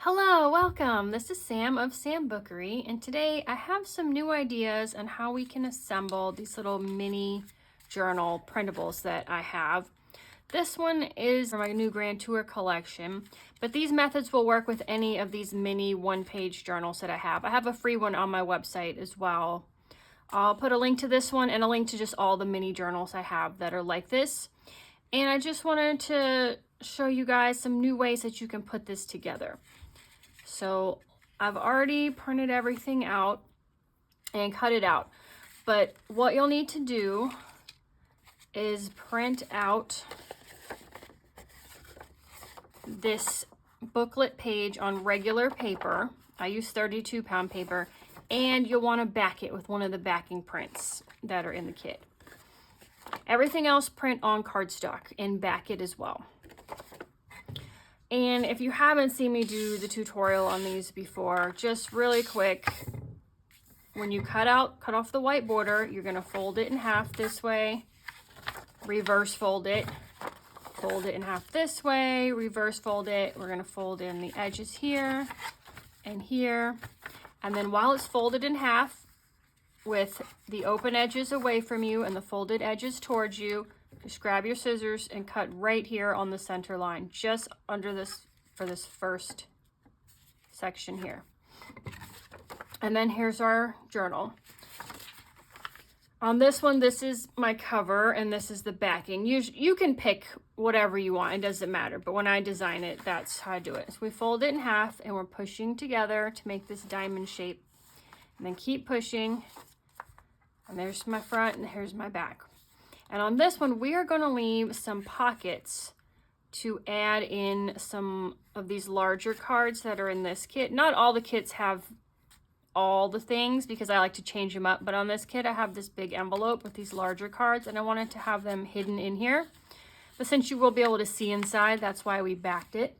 Hello, welcome. This is Sam of Sambookery, and today I have some new ideas on how we can assemble these little mini journal printables that I have. This one is for my new Grand Tour collection, but these methods will work with any of these mini one-page journals that I have. I have a free one on my website as well. I'll put a link to this one and a link to just all the mini journals I have that are like this. And I just wanted to show you guys some new ways that you can put this together. So I've already printed everything out and cut it out, but what you'll need to do is print out this booklet page on regular paper. I use 32-pound paper, and you'll want to back it with one of the backing prints that are in the kit. Everything else print on cardstock and back it as well. And if you haven't seen me do the tutorial on these before, just really quick, when you cut off the white border, you're going to fold it in half this way, reverse fold it in half this way, reverse fold it. We're going to fold in the edges here and here. And then while it's folded in half with the open edges away from you and the folded edges towards you, just grab your scissors and cut right here on the center line, just under this, for this first section here. And then here's our journal. On this one, this is my cover and this is the backing. You can pick whatever you want, it doesn't matter, but when I design it, that's how I do it. So we fold it in half and we're pushing together to make this diamond shape. And then keep pushing. And there's my front and here's my back. And on this one, we are going to leave some pockets to add in some of these larger cards that are in this kit. Not all the kits have all the things because I like to change them up, but on this kit I have this big envelope with these larger cards and I wanted to have them hidden in here. But since you will be able to see inside, that's why we backed it.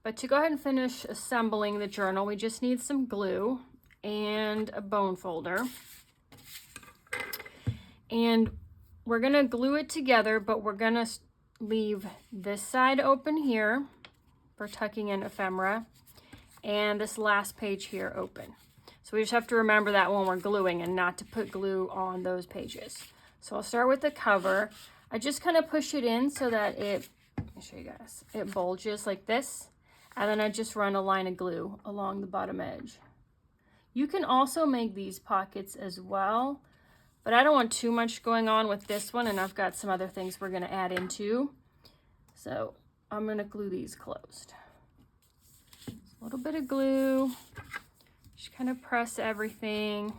But to go ahead and finish assembling the journal, we just need some glue and a bone folder. And we're going to glue it together, but we're going to leave this side open here for tucking in ephemera and this last page here open. So we just have to remember that when we're gluing and not to put glue on those pages. So I'll start with the cover. I just kind of push it in so that let me show you guys, it bulges like this. And then I just run a line of glue along the bottom edge. You can also make these pockets as well, but I don't want too much going on with this one, and I've got some other things we're going to add in too. So I'm going to glue these closed. A little bit of glue. Just kind of press everything.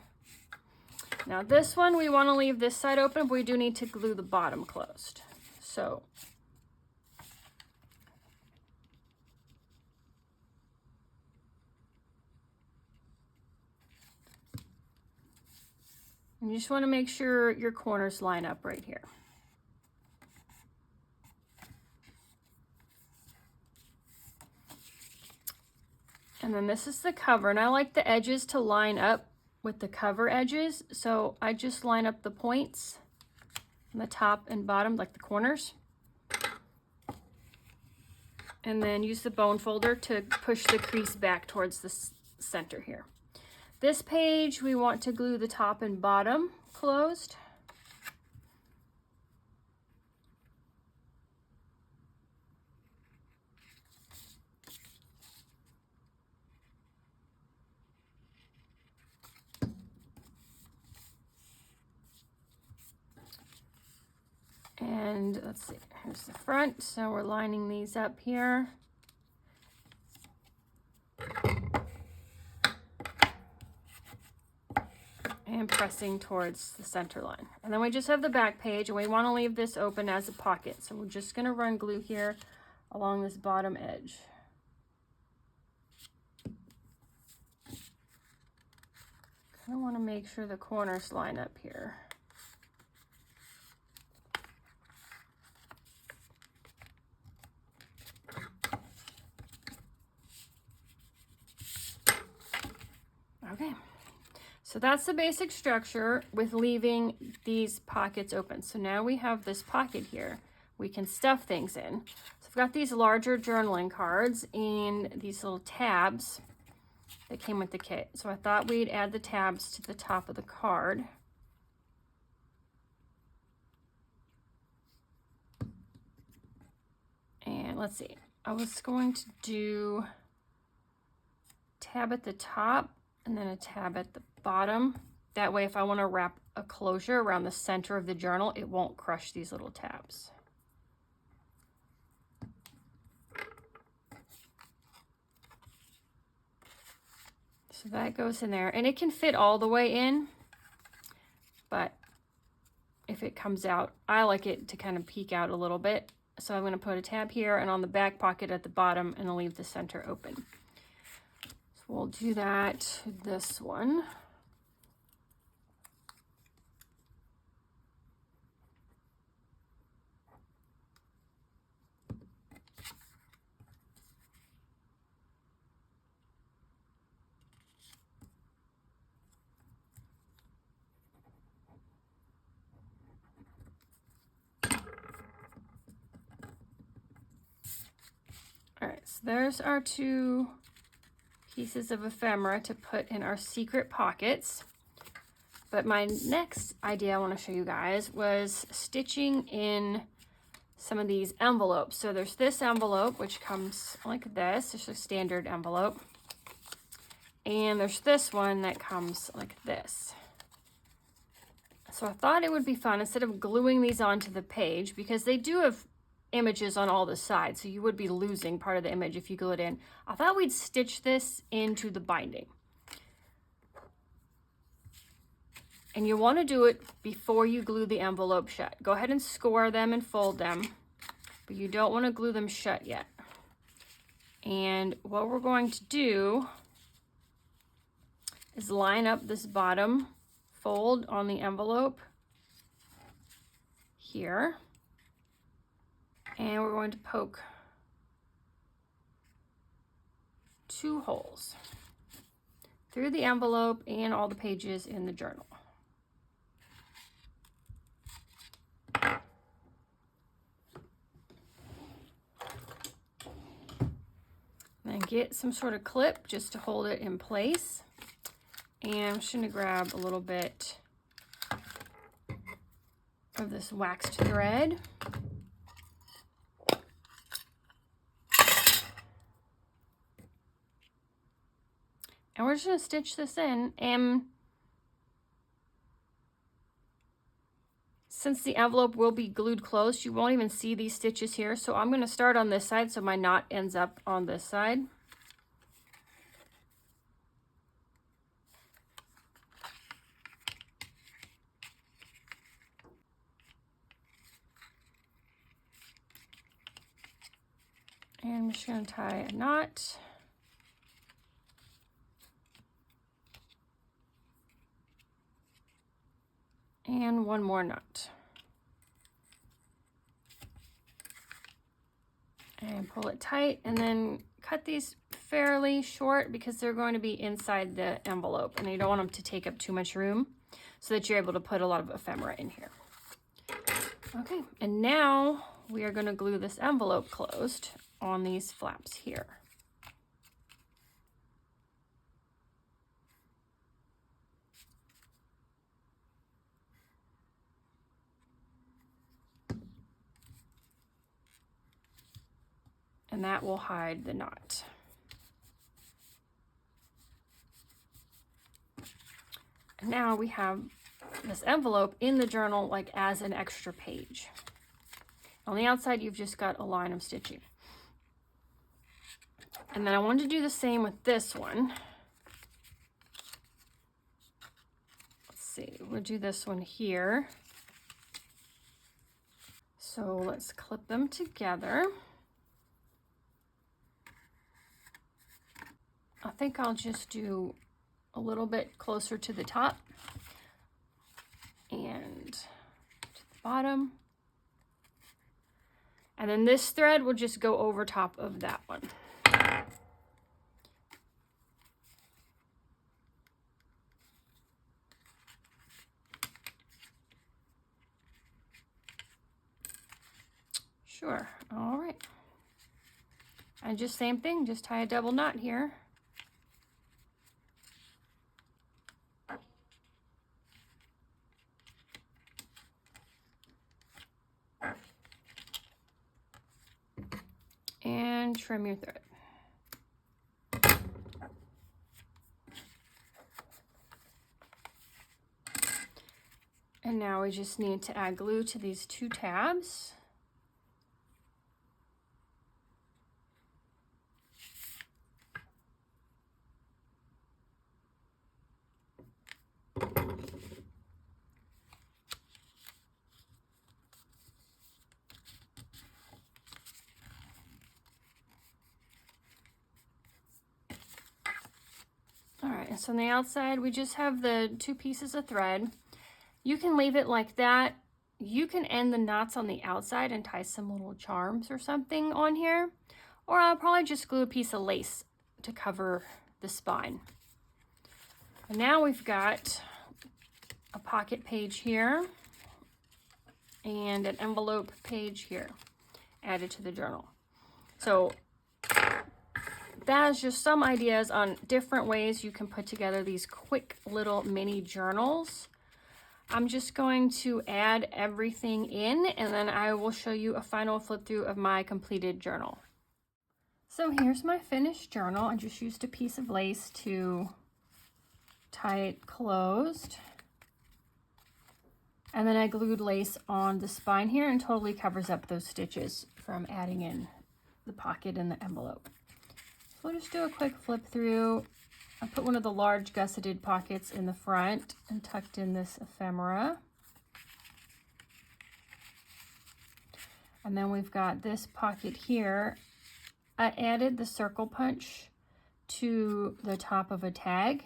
Now this one, we want to leave this side open, but we do need to glue the bottom closed. So you just want to make sure your corners line up right here. And then this is the cover, and I like the edges to line up with the cover edges, so I just line up the points on the top and bottom, like the corners. And then use the bone folder to push the crease back towards the center here. This page, we want to glue the top and bottom closed. And let's see, here's the front. So we're lining these up here. And pressing towards the center line. And then we just have the back page, and we want to leave this open as a pocket. So we're just going to run glue here along this bottom edge. Kind of want to make sure the corners line up here. Okay. So that's the basic structure with leaving these pockets open. So now we have this pocket here we can stuff things in. So I've got these larger journaling cards and these little tabs that came with the kit. So I thought we'd add the tabs to the top of the card. And let's see, I was going to do tab at the top and then a tab at the bottom. That way, if I want to wrap a closure around the center of the journal, it won't crush these little tabs. So that goes in there, and it can fit all the way in, but if it comes out, I like it to kind of peek out a little bit. So I'm going to put a tab here and on the back pocket at the bottom, and I'll leave the center open. So we'll do that to this one. All right, so there's our two pieces of ephemera to put in our secret pockets. But my next idea I want to show you guys was stitching in some of these envelopes. So there's this envelope, which comes like this, just a standard envelope. And there's this one that comes like this. So I thought it would be fun, instead of gluing these onto the page, because they do have images on all the sides, so you would be losing part of the image if you glue it in. I thought we'd stitch this into the binding. And you want to do it before you glue the envelope shut. Go ahead and score them and fold them, but you don't want to glue them shut yet. And what we're going to do is line up this bottom fold on the envelope here. And we're going to poke 2 holes through the envelope and all the pages in the journal. Then get some sort of clip just to hold it in place. And I'm just going to grab a little bit of this waxed thread. And we're just going to stitch this in, and since the envelope will be glued closed, you won't even see these stitches here. So I'm going to start on this side so my knot ends up on this side. And I'm just going to tie a knot. And one more knot. And pull it tight, and then cut these fairly short because they're going to be inside the envelope and you don't want them to take up too much room, so that you're able to put a lot of ephemera in here. Okay, and now we are going to glue this envelope closed on these flaps here. And that will hide the knot. And now we have this envelope in the journal like as an extra page. On the outside, you've just got a line of stitching. And then I wanted to do the same with this one. Let's see, we'll do this one here. So let's clip them together. I think I'll just do a little bit closer to the top and to the bottom. And then this thread will just go over top of that one. Sure, all right. And just same thing, just tie a double knot here. And trim your thread. And now we just need to add glue to these 2 tabs. All right, and so on the outside, we just have the 2 pieces of thread. You can leave it like that. You can end the knots on the outside and tie some little charms or something on here. Or I'll probably just glue a piece of lace to cover the spine. And now we've got a pocket page here and an envelope page here added to the journal. So that is just some ideas on different ways you can put together these quick little mini journals. I'm just going to add everything in, and then I will show you a final flip through of my completed journal. So here's my finished journal. I just used a piece of lace to tie it closed. And then I glued lace on the spine here and totally covers up those stitches from adding in the pocket and the envelope. So we'll just do a quick flip through. I put one of the large gusseted pockets in the front and tucked in this ephemera. And then we've got this pocket here. I added the circle punch to the top of a tag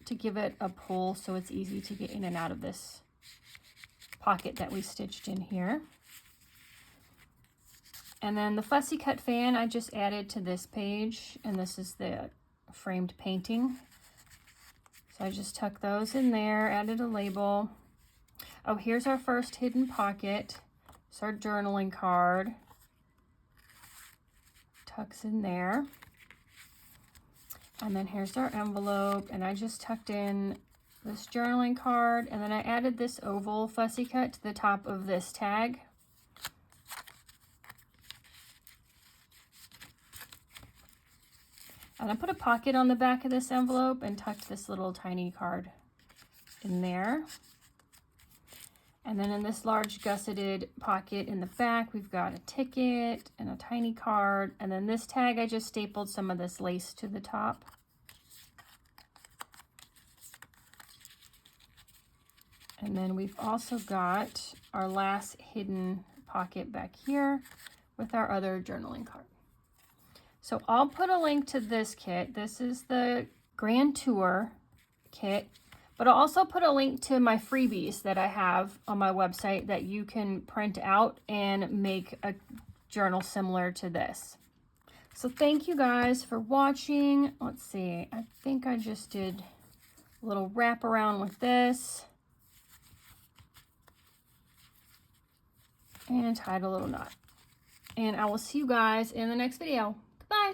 to give it a pull so it's easy to get in and out of this pocket that we stitched in here. And then the fussy cut fan I just added to this page, and this is the framed painting. So I just tucked those in there, added a label. Oh, here's our first hidden pocket. It's our journaling card. Tucks in there. And then here's our envelope, and I just tucked in this journaling card, and then I added this oval fussy cut to the top of this tag. And I put a pocket on the back of this envelope and tucked this little tiny card in there. And then in this large gusseted pocket in the back, we've got a ticket and a tiny card. And then this tag, I just stapled some of this lace to the top. And then we've also got our last hidden pocket back here with our other journaling card. So I'll put a link to this kit. This is the Grand Tour kit, but I'll also put a link to my freebies that I have on my website that you can print out and make a journal similar to this. So thank you guys for watching. Let's see, I think I just did a little wrap around with this and tied a little knot. And I will see you guys in the next video. Bye.